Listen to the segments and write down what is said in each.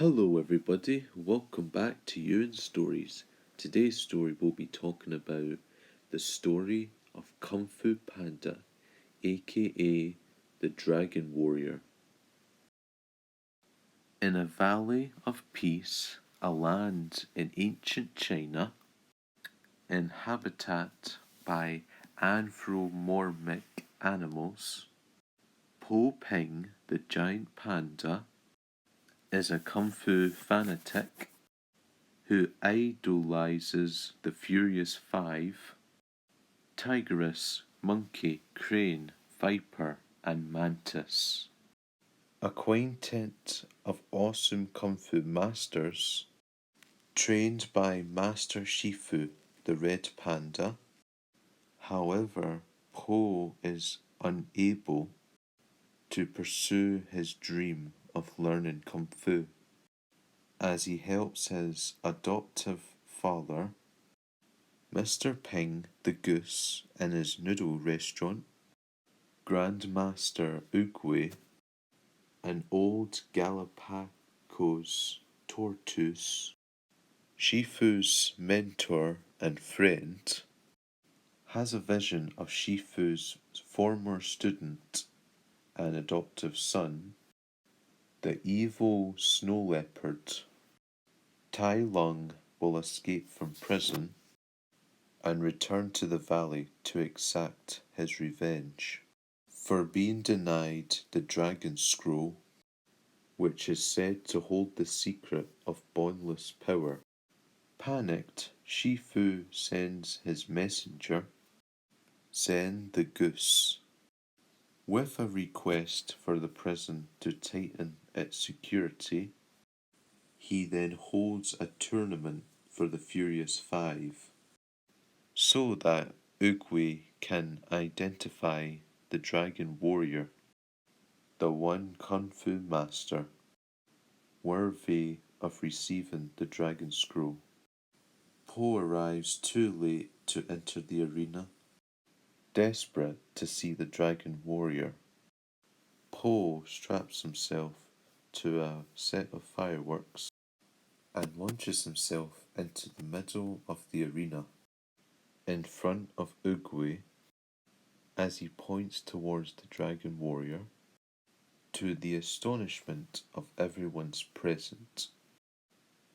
Hello, everybody. Welcome back to Ewan Stories. Today's story will be talking about the story of Kung Fu Panda, aka the Dragon Warrior. In a valley of peace, a land in ancient China, inhabited by anthropomorphic animals, Po Ping, the giant panda, is a kung fu fanatic who idolizes the Furious Five: Tigress, Monkey, Crane, Viper, and Mantis. A quintet of awesome kung fu masters, trained by Master Shifu, the Red Panda. However, Po is unable to pursue his dream of learning kung fu, as he helps his adoptive father, Mr.Ping the Goose, in his noodle restaurant, Grandmaster Oogway, an old Galapagos tortoise, Shifu's mentor and friend, has a vision of Shifu's former student and adoptive son, the evil snow leopard. Tai Lung will escape from prison and return to the valley to exact his revenge for being denied the dragon scroll, which is said to hold the secret of boundless power. Panicked, Shifu sends his messenger, Zen the Goose, with a request for the prison to tighten its security. He then holds a tournament for the Furious Five, so that Oogway can identify the Dragon Warrior, the one Kung Fu master worthy of receiving the Dragon Scroll. Po arrives too late to enter the arena. Desperate to see the Dragon Warrior, Po straps himself to a set of fireworks and launches himself into the middle of the arena, in front of Oogway, as he points towards the Dragon Warrior. To the astonishment of everyone present,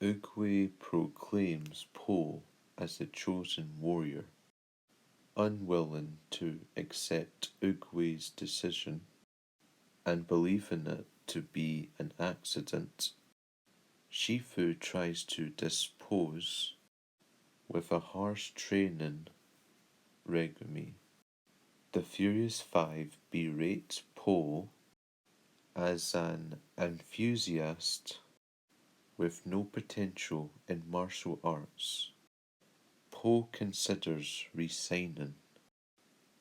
Oogway proclaims Po as the chosen warrior. Unwilling to accept Oogway's decision and believing it to be an accident, Shifu tries to dispose with a harsh training regime. The Furious Five berate Po as an enthusiast with no potential in martial arts. Po considers resigning,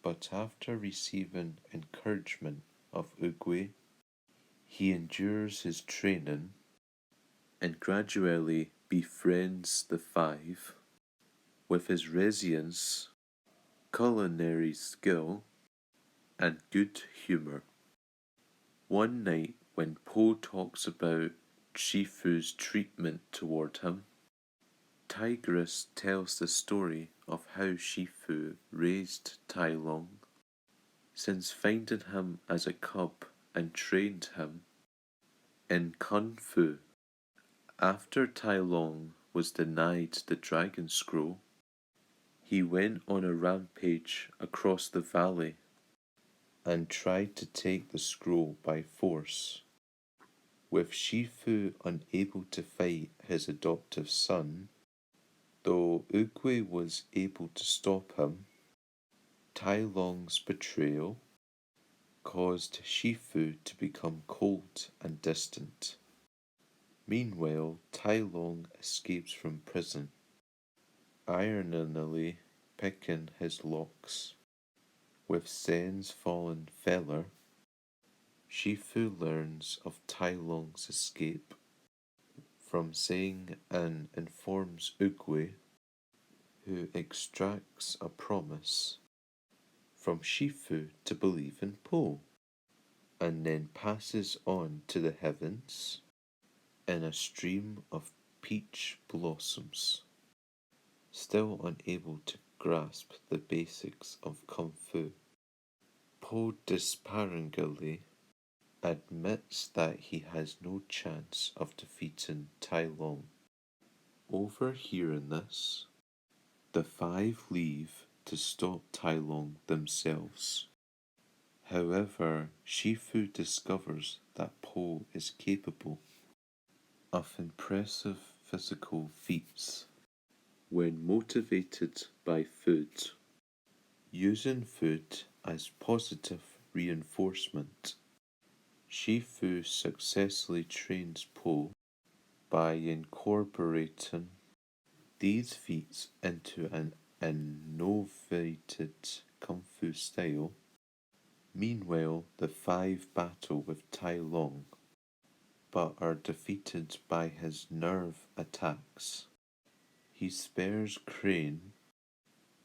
but after receiving encouragement of Oogway, he endures his training and gradually befriends the Five with his resilience, culinary skill, and good humour. One night, when Po talks about Shifu's treatment toward him, Tigress tells the story of how Shifu raised Tai Lung, since finding him as a cub and trained him in Kung Fu. After Tai Lung was denied the Dragon Scroll, he went on a rampage across the valley and tried to take the scroll by force. With Shifu unable to fight his adoptive son, though Oogway was able to stop him, Tai Lung's betrayal caused Shifu to become cold and distant. Meanwhile, Tai Lung escapes from prison, ironily picking his locks. With Zen's fallen feather, Shifu learns of Tai Lung's escape from Zeng and informs Oogway, who extracts a promise from Shifu to believe in Po, and then passes on to the heavens in a stream of peach blossoms. Still unable to grasp the basics of Kung Fu, Po despairingly admits that he has no chance of defeating Tai Lung. Overhearing this, the five leave to stop Tai Lung themselves. However, Shifu discovers that Po is capable of impressive physical feats when motivated by food. Using food as positive reinforcement, Shifu successfully trains Po by incorporating these feats into an innovated kung fu style. Meanwhile, the five battle with Tai Lung, but are defeated by his nerve attacks. He spares Crane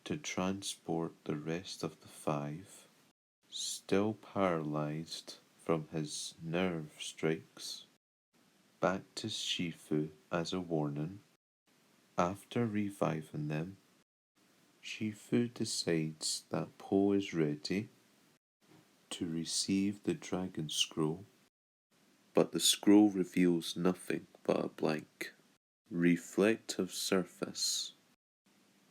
to transport the rest of the five, still paralyzed from his nerve strikes, back to Shifu as a warning. After reviving them, Shifu decides that Po is ready to receive the Dragon Scroll, but the scroll reveals nothing but a blank, reflective surface.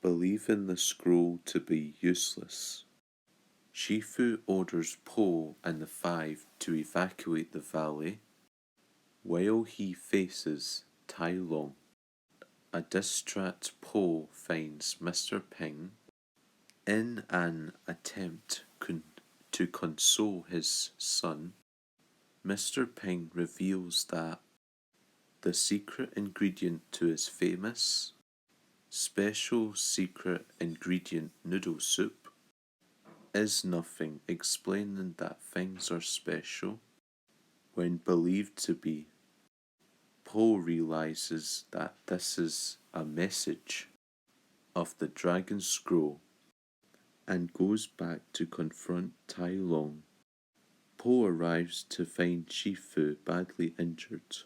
Believing the scroll to be useless, Shifu orders Po and the five to evacuate the valley, while he faces Tai Lung. A distraught Po finds Mr.Ping. In an attempt to console his son, Mr.Ping reveals that the secret ingredient to his famous, special secret ingredient noodle soup is nothing, explaining that things are special when believed to be. Po realizes that this is a message of the Dragon Scroll and goes back to confront Tai Lung. Po arrives to find Shifu badly injured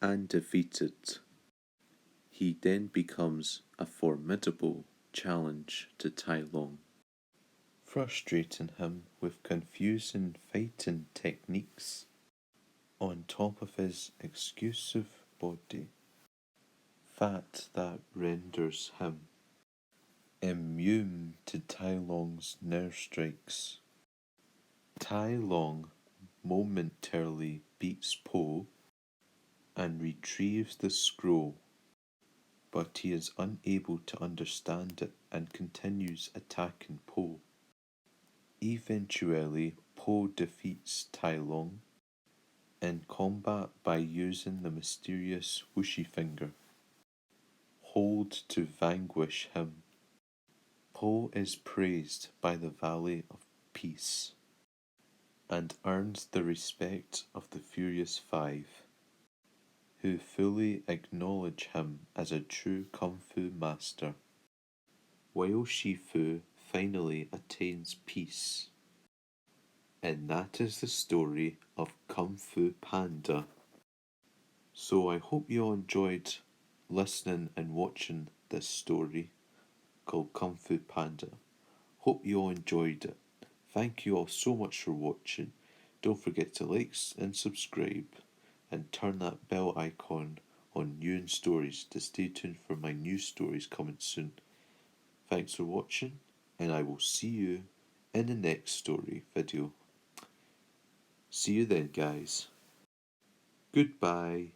and defeated. He then becomes a formidable challenge to Tai Lung, frustrating him with confusing fighting techniques on top of his exclusive body, fat that renders him immune to Tai Lung's nerve strikes. Tai Lung momentarily beats Po and retrieves the scroll, but he is unable to understand it and continues attacking Po. Eventually, Po defeats Tai Lung in combat by using the mysterious whooshy finger hold to vanquish him. Po is praised by the Valley of Peace and earns the respect of the Furious Five, who fully acknowledge him as a true Kung Fu master, while Shifu finally attains peace. And that is the story of Kung Fu Panda. So I hope you all enjoyed listening and watching this story called Kung Fu Panda. Hope you all enjoyed it. Thank you all so much for watching. Don't forget to like and subscribe and turn that bell icon on new stories to stay tuned for my new stories coming soon. Thanks for watching, and I will see you in the next story video. See you then, guys. Goodbye.